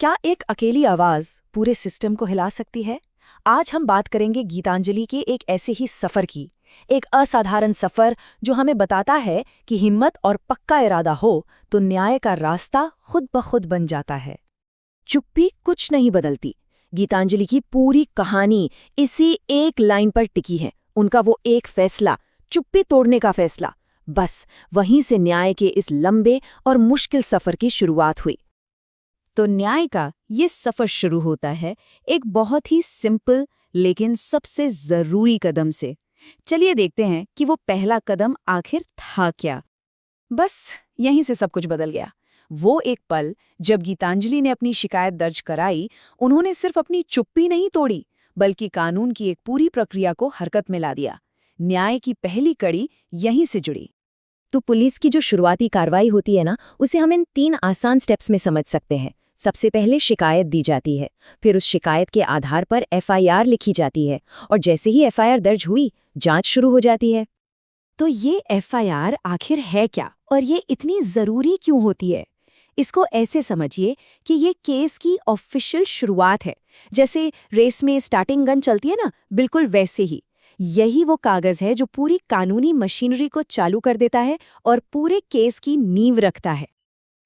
क्या एक अकेली आवाज पूरे सिस्टम को हिला सकती है? आज हम बात करेंगे गीतांजलि के एक ऐसे ही सफर की, एक असाधारण सफर जो हमें बताता है कि हिम्मत और पक्का इरादा हो तो न्याय का रास्ता खुद ब खुद बन जाता है। चुप्पी कुछ नहीं बदलती। गीतांजलि की पूरी कहानी इसी एक लाइन पर टिकी है, उनका वो एक फैसला, चुप्पी तोड़ने का फैसला। बस वहीं से न्याय के इस लंबे और मुश्किल सफर की शुरुआत हुई। तो न्याय का ये सफर शुरू होता है एक बहुत ही सिंपल लेकिन सबसे जरूरी कदम से। चलिए देखते हैं कि वो पहला कदम आखिर था क्या। बस यहीं से सब कुछ बदल गया। वो एक पल जब गीतांजलि ने अपनी शिकायत दर्ज कराई, उन्होंने सिर्फ अपनी चुप्पी नहीं तोड़ी, बल्कि कानून की एक पूरी प्रक्रिया को हरकत में ला दिया। न्याय की पहली कड़ी यहीं से जुड़ी। तो पुलिस की जो शुरुआती कार्रवाई होती है ना, उसे हम इन 3 आसान स्टेप्स में समझ सकते हैं। सबसे पहले शिकायत दी जाती है, फिर उस शिकायत के आधार पर एफआईआर लिखी जाती है, और जैसे ही एफआईआर दर्ज हुई, जांच शुरू हो जाती है। तो ये एफआईआर आखिर है क्या, और ये इतनी जरूरी क्यों होती है? इसको ऐसे समझिए कि ये केस की ऑफिशियल शुरुआत है। जैसे रेस में स्टार्टिंग गन चलती है ना, बिल्कुल वैसे ही यही वो कागज है जो पूरी कानूनी मशीनरी को चालू कर देता है और पूरे केस की नींव रखता है।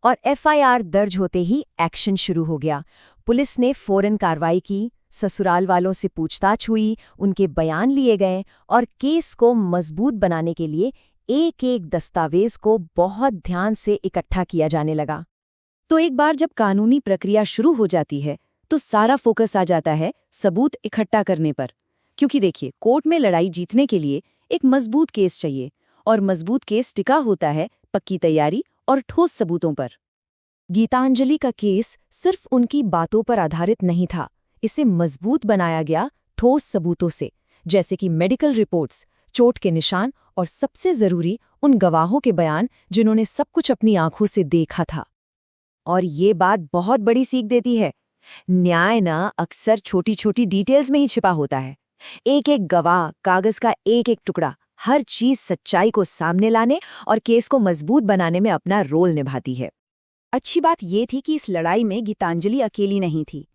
और एफआईआर दर्ज होते ही एक्शन शुरू हो गया। पुलिस ने फौरन कार्रवाई की, ससुराल वालों से पूछताछ हुई, उनके बयान लिए गए और केस को मजबूत बनाने के लिए एक एक दस्तावेज को बहुत ध्यान से इकट्ठा किया जाने लगा। तो एक बार जब कानूनी प्रक्रिया शुरू हो जाती है, तो सारा फोकस आ जाता है सबूत इकट्ठा करने पर। क्योंकि देखिए, कोर्ट में लड़ाई जीतने के लिए एक मजबूत केस चाहिए, और मजबूत केस टिका होता है पक्की तैयारी और ठोस सबूतों पर। गीतांजलि का केस सिर्फ उनकी बातों पर आधारित नहीं था, इसे मजबूत बनाया गया ठोस सबूतों से, जैसे कि मेडिकल रिपोर्ट्स, चोट के निशान और सबसे जरूरी उन गवाहों के बयान जिन्होंने सब कुछ अपनी आंखों से देखा था। और ये बात बहुत बड़ी सीख देती है। न्याय ना अक्सर छोटी छोटी डिटेल्स में ही छिपा होता है। एक एक गवाह, कागज का एक एक टुकड़ा, हर चीज सच्चाई को सामने लाने और केस को मजबूत बनाने में अपना रोल निभाती है। अच्छी बात ये थी कि इस लड़ाई में गीतांजलि अकेली नहीं थी।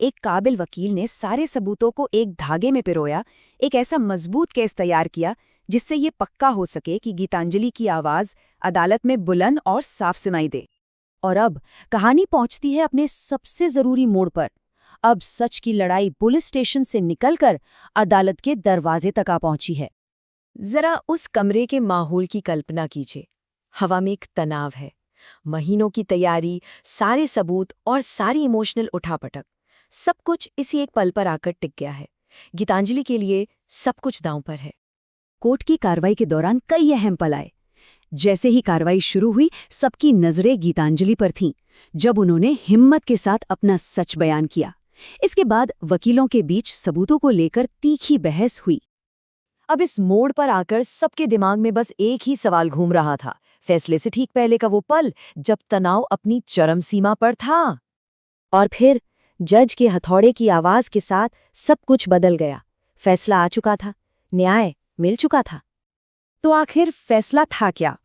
एक काबिल वकील ने सारे सबूतों को एक धागे में पिरोया, एक ऐसा मजबूत केस तैयार किया जिससे ये पक्का हो सके कि गीतांजलि की आवाज अदालत में बुलंद और साफ सुनाई दे। और अब कहानी पहुंचती है अपने सबसे जरूरी मोड़ पर। अब सच की लड़ाई पुलिस स्टेशन से निकलकर अदालत के दरवाजे तक आ पहुंची है। जरा उस कमरे के माहौल की कल्पना कीजिए। हवा में एक तनाव है, महीनों की तैयारी, सारे सबूत और सारी इमोशनल उठापटक, सब कुछ इसी एक पल पर आकर टिक गया है। गीतांजलि के लिए सब कुछ दांव पर है। कोर्ट की कार्रवाई के दौरान कई अहम पल आए। जैसे ही कार्रवाई शुरू हुई, सबकी नजरें गीतांजलि पर थीं, जब उन्होंने हिम्मत के साथ अपना सच बयान किया। इसके बाद वकीलों के बीच सबूतों को लेकर तीखी बहस हुई। अब इस मोड़ पर आकर सबके दिमाग में बस एक ही सवाल घूम रहा था, फैसले से ठीक पहले का वो पल जब तनाव अपनी चरम सीमा पर था। और फिर जज के हथौड़े की आवाज के साथ सब कुछ बदल गया। फैसला आ चुका था, न्याय मिल चुका था। तो आखिर फैसला था क्या?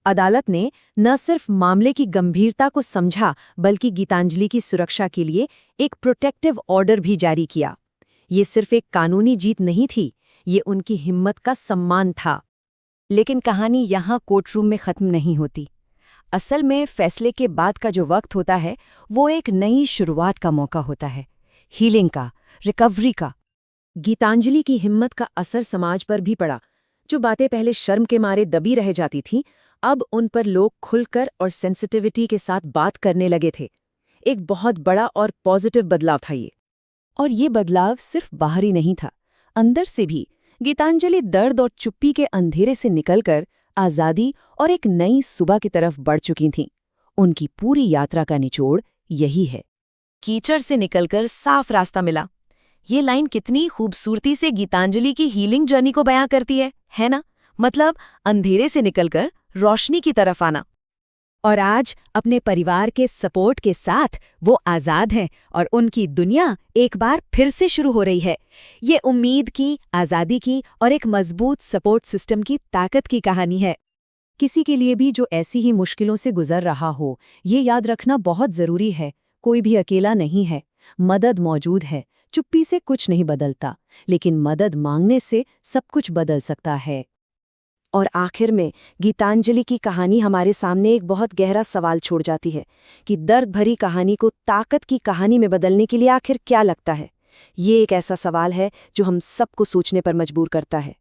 अदालत ने न सिर्फ मामले की गंभीरता को समझा, बल्कि गीतांजलि की सुरक्षा के लिए एक प्रोटेक्टिव ऑर्डर भी जारी किया। ये सिर्फ एक कानूनी जीत नहीं थी, ये उनकी हिम्मत का सम्मान था। लेकिन कहानी यहाँ कोर्टरूम में खत्म नहीं होती। असल में फैसले के बाद का जो वक्त होता है, वो एक नई शुरुआत का मौका होता है, हीलिंग का, रिकवरी का। गीतांजलि की हिम्मत का असर समाज पर भी पड़ा। जो बातें पहले शर्म के मारे दबी रह जाती थीं, अब उन पर लोग खुलकर और सेंसिटिविटी के साथ बात करने लगे थे। एक बहुत बड़ा और पॉजिटिव बदलाव था ये। और ये बदलाव सिर्फ बाहरी नहीं था, अंदर से भी। गीतांजलि दर्द और चुप्पी के अंधेरे से निकलकर आज़ादी और एक नई सुबह की तरफ बढ़ चुकी थीं। उनकी पूरी यात्रा का निचोड़ यही है। कीचड़ से निकलकर साफ रास्ता मिला। ये लाइन कितनी खूबसूरती से गीतांजलि की हीलिंग जर्नी को बयां करती है ना? मतलब अंधेरे से निकलकर रोशनी की तरफ आना। और आज अपने परिवार के सपोर्ट के साथ वो आज़ाद हैं और उनकी दुनिया एक बार फिर से शुरू हो रही है। ये उम्मीद की, आज़ादी की और एक मजबूत सपोर्ट सिस्टम की ताकत की कहानी है। किसी के लिए भी जो ऐसी ही मुश्किलों से गुजर रहा हो, ये याद रखना बहुत ज़रूरी है, कोई भी अकेला नहीं है, मदद मौजूद है। चुप्पी से कुछ नहीं बदलता, लेकिन मदद मांगने से सब कुछ बदल सकता है। और आखिर में गीतांजलि की कहानी हमारे सामने एक बहुत गहरा सवाल छोड़ जाती है कि दर्द भरी कहानी को ताकत की कहानी में बदलने के लिए आखिर क्या लगता है। ये एक ऐसा सवाल है जो हम सबको सोचने पर मजबूर करता है।